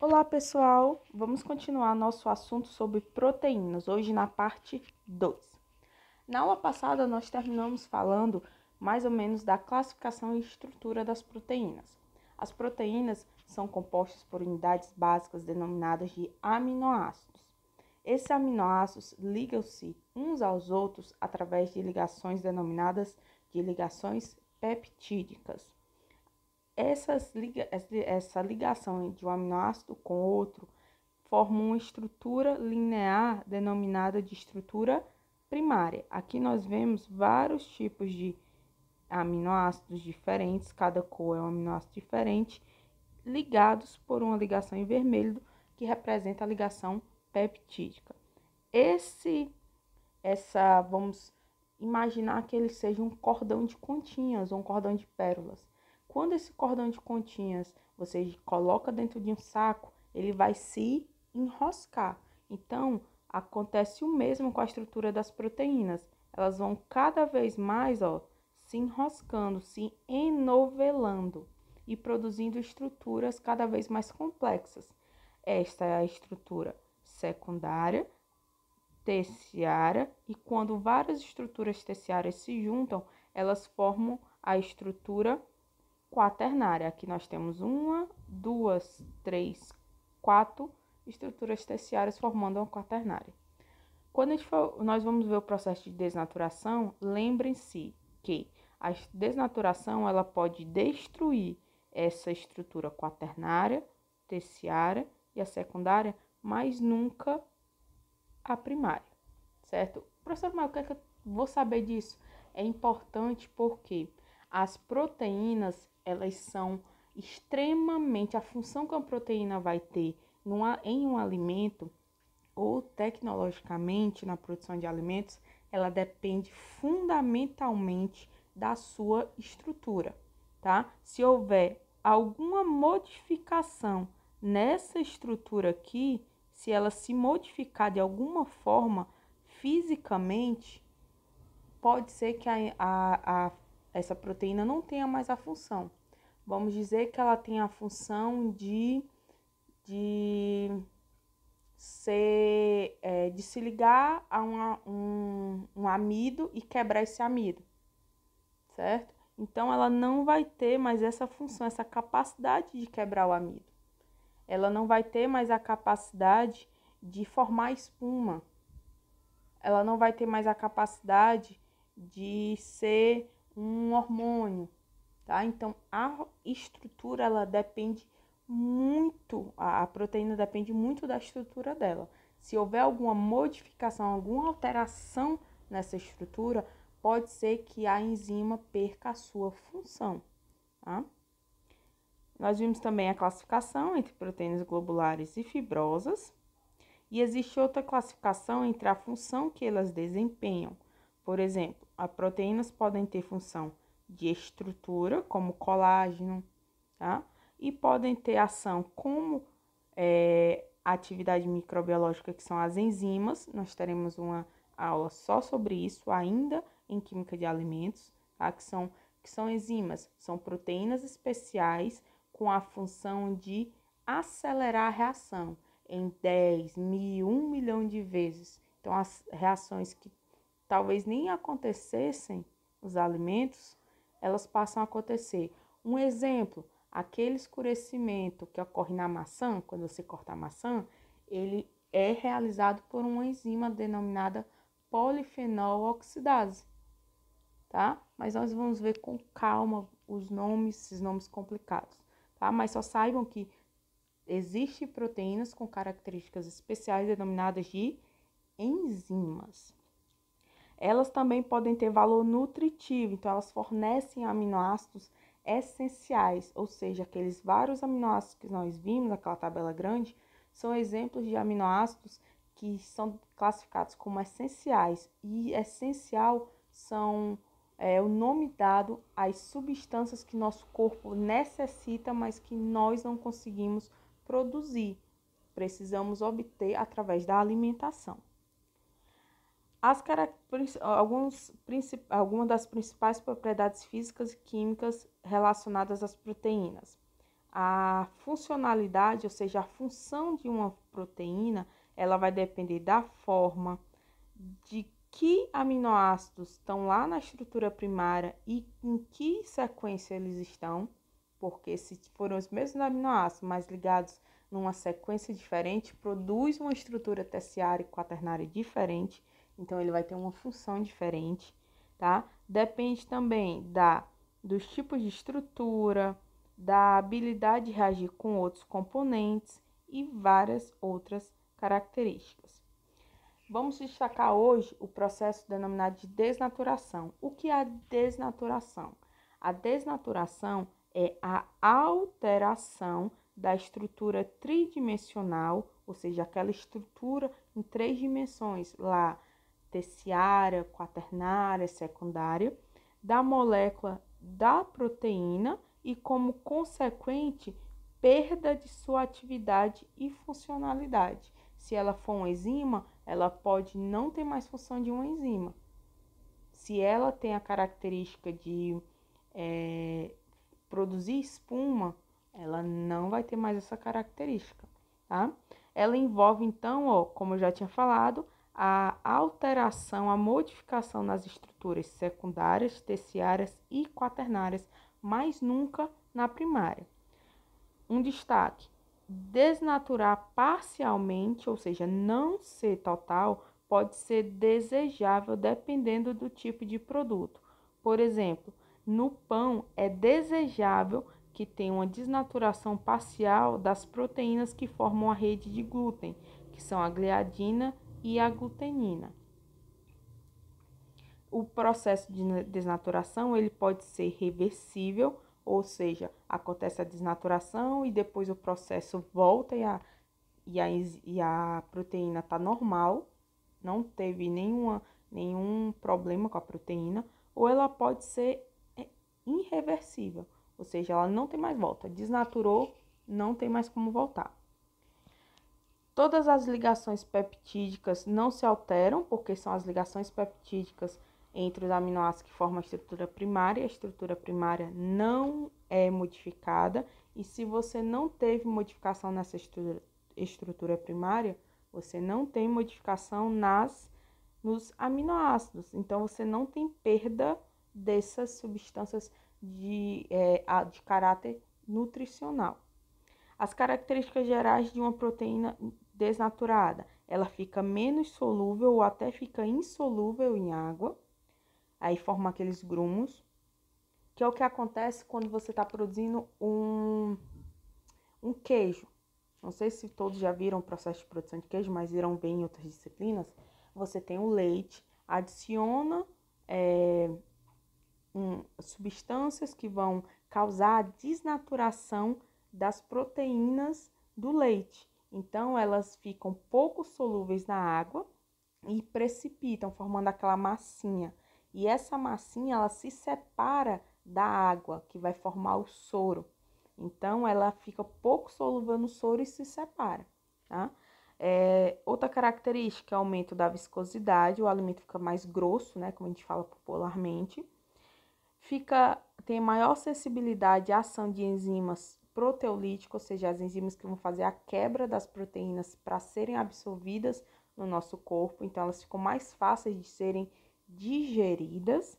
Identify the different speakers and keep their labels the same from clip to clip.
Speaker 1: Olá, pessoal! Vamos continuar nosso assunto sobre proteínas, hoje na parte 2. Na aula passada, nós terminamos falando mais ou menos da classificação e estrutura das proteínas. As proteínas são compostas por unidades básicas denominadas de aminoácidos. Esses aminoácidos ligam-se uns aos outros através de ligações denominadas de ligações peptídicas. Essa ligação de um aminoácido com outro forma uma estrutura linear denominada de estrutura primária. Aqui nós vemos vários tipos de aminoácidos diferentes, cada cor é um aminoácido diferente, ligados por uma ligação em vermelho, que representa a ligação peptídica. Vamos imaginar que ele seja um cordão de continhas ou um cordão de pérolas. Quando esse cordão de continhas você coloca dentro de um saco, ele vai se enroscar. Então, acontece o mesmo com a estrutura das proteínas. Elas vão cada vez mais, se enroscando, se enovelando e produzindo estruturas cada vez mais complexas. Esta é a estrutura secundária, terciária, e quando várias estruturas terciárias se juntam, elas formam a estrutura quaternária. Aqui nós temos uma, duas, três, quatro estruturas terciárias formando uma quaternária. Quando nós vamos ver o processo de desnaturação, lembrem-se que a desnaturação ela pode destruir essa estrutura quaternária, terciária e a secundária, mas nunca a primária, certo? Professor, mas o que é que eu vou saber disso? É importante porque as proteínas, elas são extremamente, a função que a proteína vai ter em um alimento ou tecnologicamente na produção de alimentos, ela depende fundamentalmente da sua estrutura, tá? Se houver alguma modificação nessa estrutura aqui, se ela se modificar de alguma forma fisicamente, pode ser que essa proteína não tenha mais a função. Vamos dizer que ela tem a função de se ligar a um amido e quebrar esse amido, certo? Então, ela não vai ter mais essa função, essa capacidade de quebrar o amido. Ela não vai ter mais a capacidade de formar espuma. Ela não vai ter mais a capacidade de ser um hormônio, tá? Então, a estrutura, ela depende muito, a proteína depende muito da estrutura dela. Se houver alguma modificação, alguma alteração nessa estrutura, pode ser que a enzima perca a sua função, tá? Nós vimos também a classificação entre proteínas globulares e fibrosas. E existe outra classificação entre a função que elas desempenham. Por exemplo, as proteínas podem ter função de estrutura, como colágeno, tá? E podem ter ação como atividade microbiológica, que são as enzimas. Nós teremos uma aula só sobre isso, ainda em química de alimentos, tá? Que são enzimas, são proteínas especiais com a função de acelerar a reação em 10, 1000, 1 milhão de vezes. Então, as reações que talvez nem acontecessem nos alimentos, elas passam a acontecer. Um exemplo, aquele escurecimento que ocorre na maçã, quando você corta a maçã, ele é realizado por uma enzima denominada polifenol oxidase, tá? Mas nós vamos ver com calma esses nomes complicados, tá? Mas só saibam que existem proteínas com características especiais denominadas de enzimas. Elas também podem ter valor nutritivo, então elas fornecem aminoácidos essenciais, ou seja, aqueles vários aminoácidos que nós vimos naquela tabela grande, são exemplos de aminoácidos que são classificados como essenciais, e essencial são o nome dado às substâncias que nosso corpo necessita, mas que nós não conseguimos produzir, precisamos obter através da alimentação. Algumas das principais propriedades físicas e químicas relacionadas às proteínas. a funcionalidade, ou seja, a função de uma proteína, ela vai depender da forma, de que aminoácidos estão lá na estrutura primária e em que sequência eles estão, porque se forem os mesmos aminoácidos, mas ligados numa sequência diferente, produz uma estrutura terciária e quaternária diferente, então ele vai ter uma função diferente, tá? Depende também dos tipos de estrutura, da habilidade de reagir com outros componentes e várias outras características. Vamos destacar hoje o processo denominado de desnaturação. O que é a desnaturação? A desnaturação é a alteração da estrutura tridimensional, ou seja, aquela estrutura em 3 dimensões, lá terciária, quaternária, secundária, da molécula da proteína e, como consequente, perda de sua atividade e funcionalidade. Se ela for uma enzima, ela pode não ter mais função de uma enzima. Se ela tem a característica de produzir espuma, ela não vai ter mais essa característica, tá? Ela envolve, então, ó, como eu já tinha falado, a alteração, a modificação nas estruturas secundárias, terciárias e quaternárias, mas nunca na primária. Um destaque: desnaturar parcialmente, ou seja, não ser total, pode ser desejável dependendo do tipo de produto. Por exemplo, no pão é desejável que tenha uma desnaturação parcial das proteínas que formam a rede de glúten, que são a gliadina e a glutenina. O processo de desnaturação ele pode ser reversível, ou seja, acontece a desnaturação e depois o processo volta e a proteína está normal, não teve nenhum problema com a proteína, ou ela pode ser irreversível, ou seja, ela não tem mais volta, desnaturou, não tem mais como voltar. Todas as ligações peptídicas não se alteram, porque são as ligações peptídicas entre os aminoácidos que formam a estrutura primária. A estrutura primária não é modificada, e se você não teve modificação nessa estrutura primária, você não tem modificação nos aminoácidos. Então, você não tem perda dessas substâncias de caráter nutricional. As características gerais de uma proteína desnaturada: ela fica menos solúvel ou até fica insolúvel em água, aí forma aqueles grumos, que é o que acontece quando você está produzindo um queijo. Não sei se todos já viram o processo de produção de queijo, mas irão ver em outras disciplinas. Você tem o leite, adiciona substâncias que vão causar a desnaturação das proteínas do leite. Então, elas ficam pouco solúveis na água e precipitam, formando aquela massinha. E essa massinha, ela se separa da água, que vai formar o soro. Então, ela fica pouco solúvel no soro e se separa, tá? Outra característica é o aumento da viscosidade, o alimento fica mais grosso, né, como a gente fala popularmente. Tem maior sensibilidade à ação de enzimas proteolíticas, ou seja, as enzimas que vão fazer a quebra das proteínas para serem absorvidas no nosso corpo. Então, elas ficam mais fáceis de serem digeridas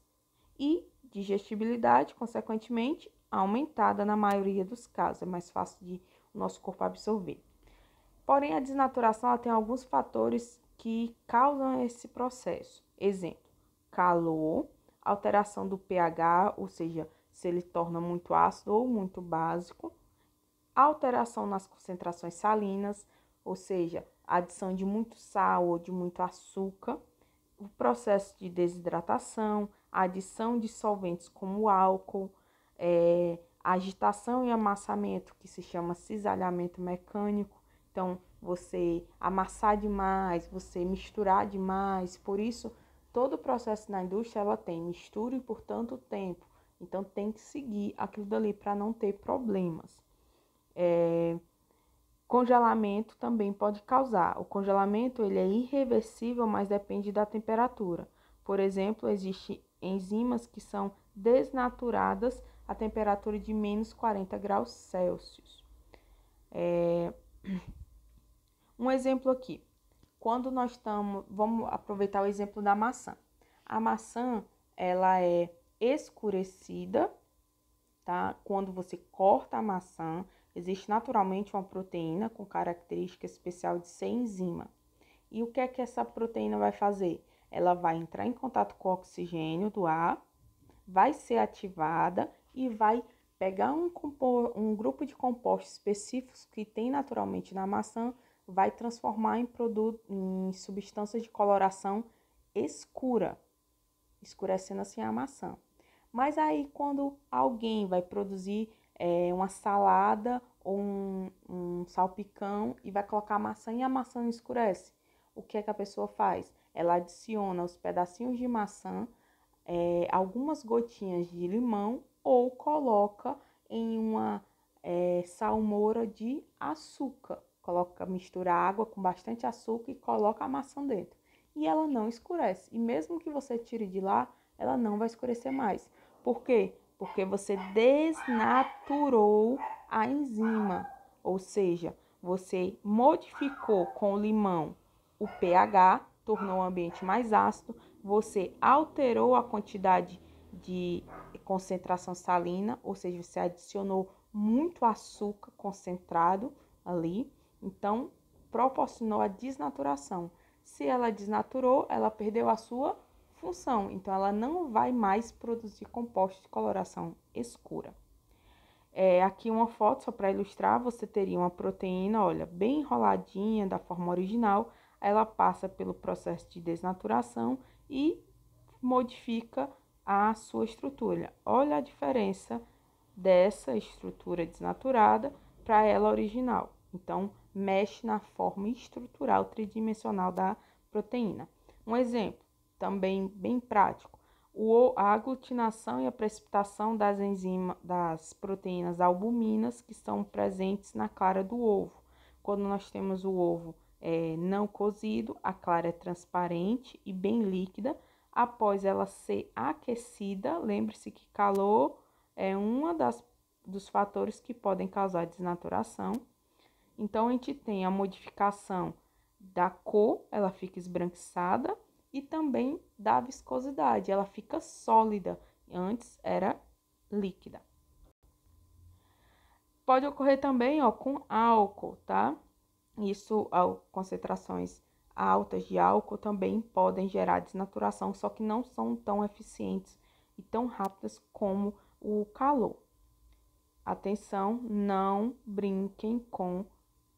Speaker 1: e digestibilidade, consequentemente, aumentada na maioria dos casos. É mais fácil de o nosso corpo absorver. Porém, a desnaturação ela tem alguns fatores que causam esse processo. Exemplo: calor, alteração do pH, ou seja, se ele torna muito ácido ou muito básico, alteração nas concentrações salinas, ou seja, adição de muito sal ou de muito açúcar, o processo de desidratação, a adição de solventes como álcool, agitação e amassamento, que se chama cisalhamento mecânico. Então, você amassar demais, você misturar demais, por isso, todo o processo na indústria, ela tem mistura por tanto tempo. Então, tem que seguir aquilo dali para não ter problemas. Congelamento também pode causar. O congelamento, ele é irreversível, mas depende da temperatura. Por exemplo, existem enzimas que são desnaturadas a temperatura de menos 40 graus Celsius. Um exemplo aqui. Quando nós estamos... Vamos aproveitar o exemplo da maçã. A maçã, ela é escurecida, tá? Quando você corta a maçã, existe naturalmente uma proteína com característica especial de ser enzima. E o que é que essa proteína vai fazer? Ela vai entrar em contato com o oxigênio do ar, vai ser ativada e vai pegar um grupo de compostos específicos que tem naturalmente na maçã, vai transformar em substâncias de coloração escura, escurecendo assim a maçã. Mas aí quando alguém vai produzir uma salada ou um salpicão e vai colocar a maçã e a maçã não escurece, o que é que a pessoa faz? Ela adiciona os pedacinhos de maçã, algumas gotinhas de limão ou coloca em uma salmoura de açúcar. Mistura água com bastante açúcar e coloca a maçã dentro. E ela não escurece. E mesmo que você tire de lá, ela não vai escurecer mais. Por quê? Porque você desnaturou a enzima. Ou seja, você modificou com o limão o pH, tornou o ambiente mais ácido, você alterou a quantidade de concentração salina, ou seja, você adicionou muito açúcar concentrado ali, então proporcionou a desnaturação. Se ela desnaturou, ela perdeu a sua função, então ela não vai mais produzir compostos de coloração escura. Aqui uma foto só para ilustrar, você teria uma proteína, olha, bem enroladinha da forma original, ela passa pelo processo de desnaturação e modifica a sua estrutura. Olha a diferença dessa estrutura desnaturada para ela original. Então, mexe na forma estrutural tridimensional da proteína. Um exemplo, também bem prático, a aglutinação e a precipitação das proteínas albuminas que estão presentes na clara do ovo. Quando nós temos o ovo não cozido, a clara é transparente e bem líquida. Após ela ser aquecida, lembre-se que calor é dos fatores que podem causar desnaturação. Então, a gente tem a modificação da cor, ela fica esbranquiçada, e também da viscosidade, ela fica sólida, antes era líquida. Pode ocorrer também, com álcool, tá? Isso, concentrações altas de álcool também podem gerar desnaturação, só que não são tão eficientes e tão rápidas como o calor. Atenção, não brinquem com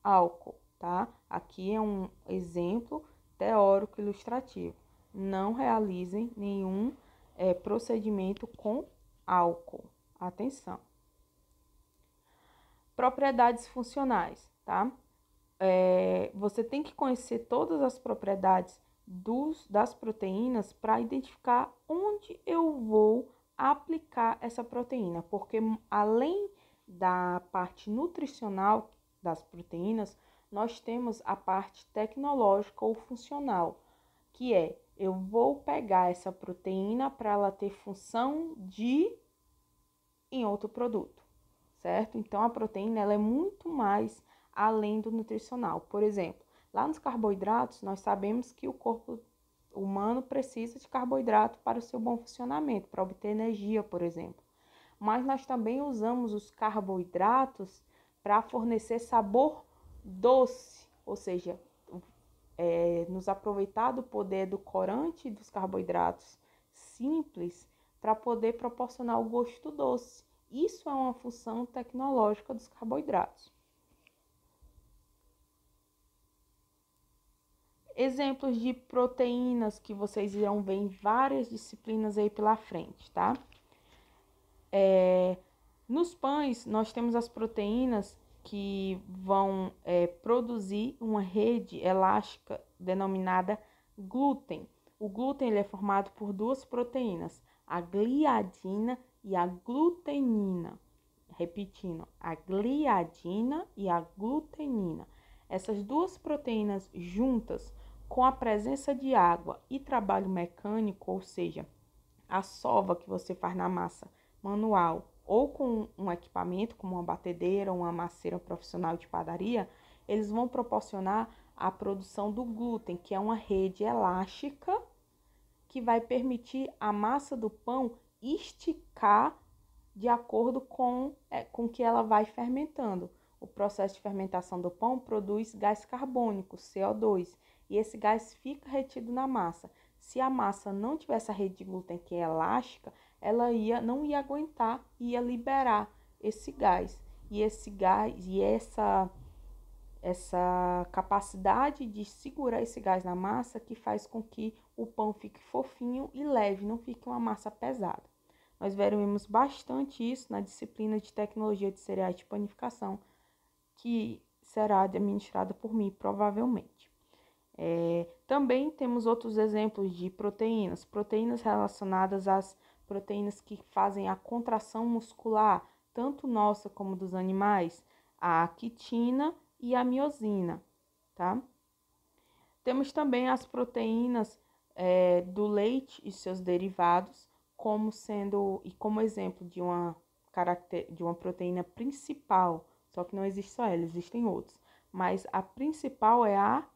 Speaker 1: álcool, tá? Aqui é um exemplo teórico ilustrativo. Não realizem nenhum procedimento com álcool. Atenção. Propriedades funcionais, tá? Você tem que conhecer todas as propriedades das proteínas para identificar onde eu vou aplicar essa proteína, porque além da parte nutricional das proteínas, nós temos a parte tecnológica ou funcional, que eu vou pegar essa proteína para ela ter função em outro produto, certo? Então, a proteína ela é muito mais além do nutricional. Por exemplo, lá nos carboidratos, nós sabemos que o corpo humano precisa de carboidrato para o seu bom funcionamento, para obter energia, por exemplo. Mas nós também usamos os carboidratos para fornecer sabor doce, ou seja, nos aproveitar do poder do corante dos carboidratos simples para poder proporcionar o gosto doce. Isso é uma função tecnológica dos carboidratos. Exemplos de proteínas que vocês irão ver em várias disciplinas aí pela frente, tá? Nos pães, nós temos as proteínas que vão produzir uma rede elástica denominada glúten. O glúten ele é formado por duas proteínas, a gliadina e a glutenina. Repetindo, a gliadina e a glutenina. Essas duas proteínas juntas, com a presença de água e trabalho mecânico, ou seja, a sova que você faz na massa manual ou com um equipamento, como uma batedeira ou uma masseira profissional de padaria, eles vão proporcionar a produção do glúten, que é uma rede elástica que vai permitir a massa do pão esticar de acordo com que ela vai fermentando. O processo de fermentação do pão produz gás carbônico, CO2, e esse gás fica retido na massa. Se a massa não tivesse a rede de glúten que é elástica, ela não ia aguentar, ia liberar esse gás. E esse gás e essa capacidade de segurar esse gás na massa que faz com que o pão fique fofinho e leve, não fique uma massa pesada. Nós veremos bastante isso na disciplina de tecnologia de cereais de panificação, que será administrada por mim, provavelmente. Também temos outros exemplos de proteínas. Proteínas relacionadas às proteínas que fazem a contração muscular, tanto nossa como dos animais, a quitina e a miosina, tá? Temos também as proteínas do leite e seus derivados, como exemplo de uma proteína principal, só que não existe só ela, existem outros. Mas a principal é a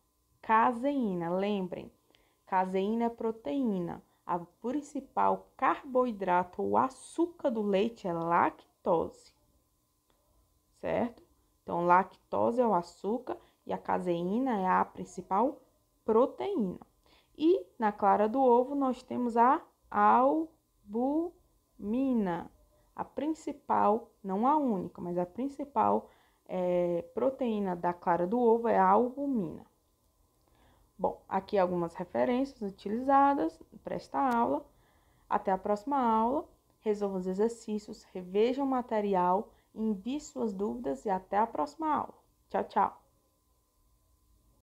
Speaker 1: caseína, lembrem, caseína é proteína. A principal carboidrato ou açúcar do leite é lactose, certo? Então, lactose é o açúcar e a caseína é a principal proteína. E na clara do ovo nós temos a albumina, a principal, não a única, mas a principal proteína da clara do ovo é a albumina. Bom, aqui algumas referências utilizadas para esta aula. Até a próxima aula. Resolva os exercícios, reveja o material, envie suas dúvidas e até a próxima aula. Tchau, tchau!